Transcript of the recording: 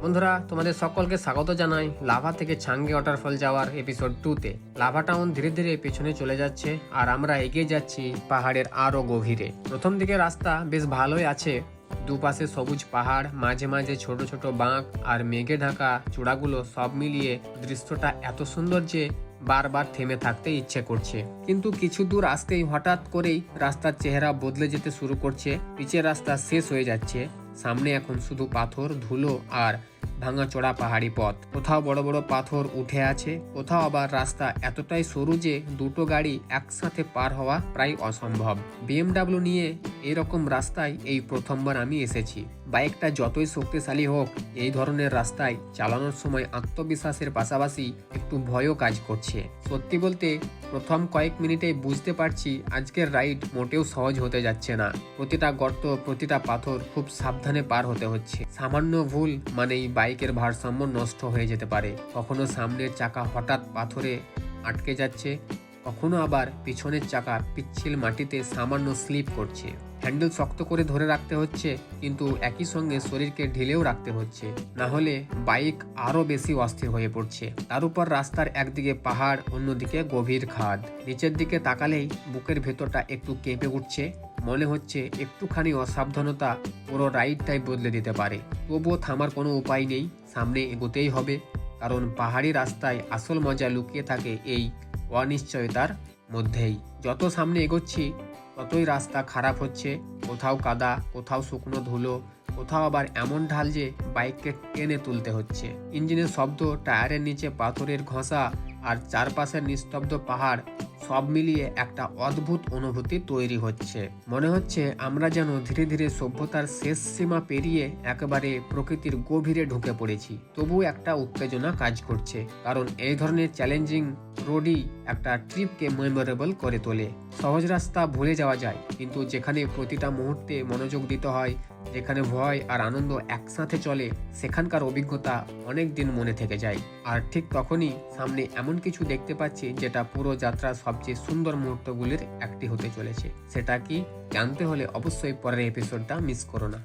বন্ধুরা, তোমাদের সকলকে স্বাগত জানাই লাভা থেকে ছাঙ্গে ওয়াটারফল যাওয়ার এপিসোড 2-তে। লাভা টাউন ধীরে ধীরে পেছনে চলে যাচ্ছে আর আমরা এগিয়ে যাচ্ছি পাহাড়ের আরো গভীরে। প্রথম দিকে রাস্তা বেশ ভালোই আছে, দুপাশে সবুজ পাহাড়, মাঝে মাঝে ছোট ছোট বাঁক আর মেঘে ঢাকা চূড়াগুলো সব মিলিয়ে দৃশ্যটা এত সুন্দর যে বারবার থেমে থাকতে ইচ্ছে করছে। কিন্তু কিছু দূর আসতেই হঠাৎ করেই রাস্তার চেহারা বদলে যেতে শুরু করছে। পিচের রাস্তা শেষ হয়ে যাচ্ছে, সামনে এখন শুধু পাথর, ধুলো আর ভাঙাচোরা পাহাড়ি পথ। কোথাও বড় বড় পাথর উঠে আছে, কোথাও আবার রাস্তা এতটাই সরু যে দুটো গাড়ি একসাথে পার হওয়া প্রায় অসম্ভব। বিএমডাব্লিউ নিয়ে এরকম রাস্তায় এই প্রথমবার আমি এসেছি। বাইকটা যতই শক্তিশালী হোক, এই ধরনের রাস্তায় চালানোর সময় আত্মবিশ্বাসের পাশাপাশি একটু ভয়ও কাজ করছে। সত্যি বলতে প্রথম কয়েক মিনিটেই বুঝতে পারছি আজকের রাইড মোটেও সহজ হতে যাচ্ছে না। প্রতিটা গর্ত, প্রতিটা পাথর খুব সাবধানে পার হতে হচ্ছে। সামান্য ভুল মানেই বাইকের ভারসাম্য নষ্ট হয়ে যেতে পারে। কখনো সামনের চাকা হঠাৎ পাথরে আটকে যাচ্ছে, কখনো আবার পিছনের চাকা পিচ্ছিল মাটিতে সামান্য স্লিপ করছে। হ্যান্ডেল শক্ত করে ধরে রাখতে হচ্ছে, কিন্তু একই সঙ্গে শরীরকে ঢিলেও রাখতে হচ্ছে, না হলে বাইক আরো বেশি অস্থির হয়ে পড়ছে। তার উপর রাস্তার একদিকে পাহাড়, অন্যদিকে গভীর খাদ। নিচের দিকে তাকালেই বুকের ভেতরটা একটু কেঁপে উঠছে। মনে হচ্ছে একটুখানি অসাবধানতা পুরো রাইডটাই বদলে দিতে পারে। তবুও থামার কোনো উপায় নেই, সামনে এগোতেই হবে, কারণ পাহাড়ি রাস্তায় আসল মজা লুকিয়ে থাকে এই অনিশ্চয়তার মধ্যেই। যত সামনে এগোচ্ছি ততই রাস্তা খারাপ হচ্ছে, কোথাও কাদা, কোথাও শুকনো ধুলো, কোথাও আবার এমন ঢাল যে বাইককে টেনে তুলতে হচ্ছে। ইঞ্জিনের শব্দ, টায়ারের নিচে পাথরের ঘষা আর চারপাশের নিস্তব্ধ পাহাড় সব মিলিয়ে একটা অদ্ভুত অনুভূতি তৈরি হচ্ছে। মনে হচ্ছে আমরা যেন ধীরে ধীরে সভ্যতার শেষ সীমা পেরিয়ে একেবারে প্রকৃতির গভীরে ঢুকে পড়েছি। তবুও একটা উত্তেজনা কাজ করছে, কারণ এই ধরনের চ্যালেঞ্জিং রোডই একটা ট্রিপকে মেমোরেবল করে তোলে। সহজ রাস্তা ভুলে যাওয়া যায়, কিন্তু যেখানে প্রতিটা মুহূর্তে মনোযোগ দিতে হয়, যেখানে ভয় আর আনন্দ একসাথে চলে, সেখানকার অভিজ্ঞতা অনেক দিন মনে থেকে যায়। আর ঠিক তখনই সামনে এমন কিছু দেখতে পাচ্ছি যেটা পুরো যাত্রার সবচেয়ে সুন্দর মুহূর্তগুলির একটি হতে চলেছে। সেটা কি জানতে হলে অবশ্যই পরের এপিসোডটা মিস করো না।